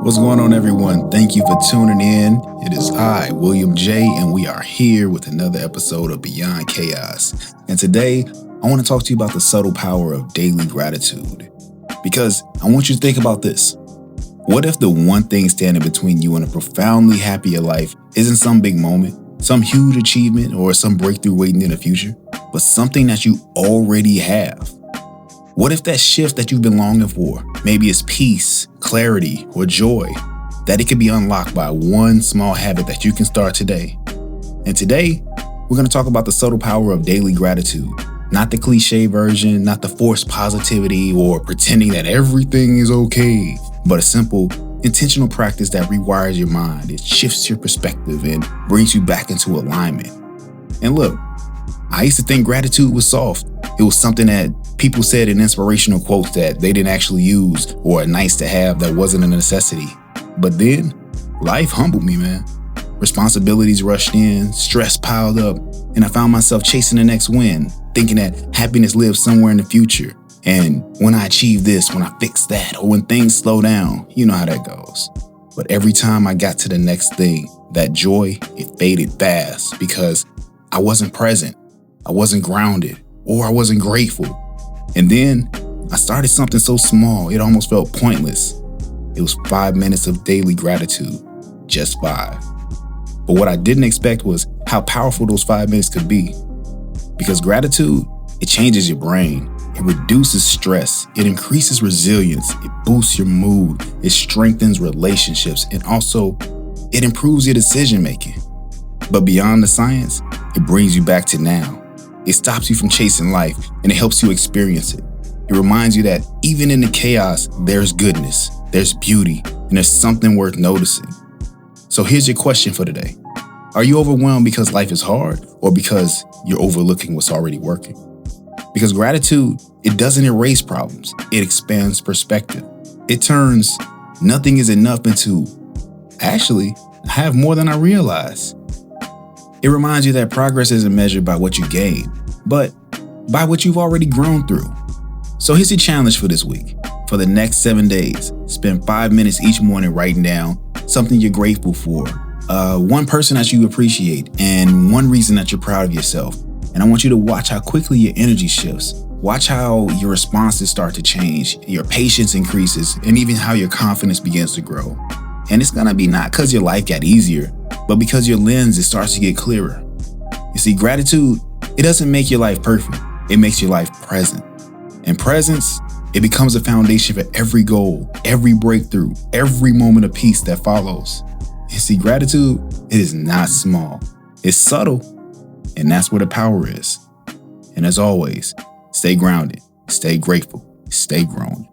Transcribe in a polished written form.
What's going on, everyone? Thank you for tuning in. It is I, William J., and we are here with another episode of Beyond Chaos. And today, I want to talk to you about the subtle power of daily gratitude. Because I want you to think about this. What if the one thing standing between you and a profoundly happier life isn't some big moment, some huge achievement, or some breakthrough waiting in the future, but something that you already have? What if that shift that you've been longing for, maybe it's peace, clarity, or joy, that it could be unlocked by one small habit that you can start today? And today, we're going to talk about the subtle power of daily gratitude. Not the cliche version, not the forced positivity or pretending that everything is okay, but a simple, intentional practice that rewires your mind. It shifts your perspective and brings you back into alignment. And look, I used to think gratitude was soft. It was something that people said in inspirational quotes that they didn't actually use, or a nice to have that wasn't a necessity. But then life humbled me, man. Responsibilities rushed in, stress piled up, and I found myself chasing the next win, thinking that happiness lives somewhere in the future. And when I achieve this, when I fix that, or when things slow down, you know how that goes. But every time I got to the next thing, that joy, it faded fast because I wasn't present, I wasn't grounded, or I wasn't grateful. And then I started something so small, it almost felt pointless. It was 5 minutes of daily gratitude, just 5. But what I didn't expect was how powerful those 5 minutes could be. Because gratitude, it changes your brain. It reduces stress. It increases resilience. It boosts your mood. It strengthens relationships. And also, it improves your decision making. But beyond the science, it brings you back to now. It stops you from chasing life, and it helps you experience it. It reminds you that even in the chaos, there's goodness, there's beauty, and there's something worth noticing. So here's your question for today. Are you overwhelmed because life is hard, or because you're overlooking what's already working? Because gratitude, it doesn't erase problems. It expands perspective. It turns nothing is enough into, actually, I have more than I realize. It reminds you that progress isn't measured by what you gain, but by what you've already grown through. So here's your challenge for this week. For the next 7 days, spend 5 minutes each morning writing down something you're grateful for, one person that you appreciate, and one reason that you're proud of yourself. And I want you to watch how quickly your energy shifts. Watch how your responses start to change, your patience increases, and even how your confidence begins to grow. And it's gonna be not because your life got easier, but because your lens, it starts to get clearer. You see, gratitude, it doesn't make your life perfect. It makes your life present. And presence, it becomes a foundation for every goal, every breakthrough, every moment of peace that follows. You see, gratitude, it is not small. It's subtle, and that's where the power is. And as always, stay grounded, stay grateful, stay growing.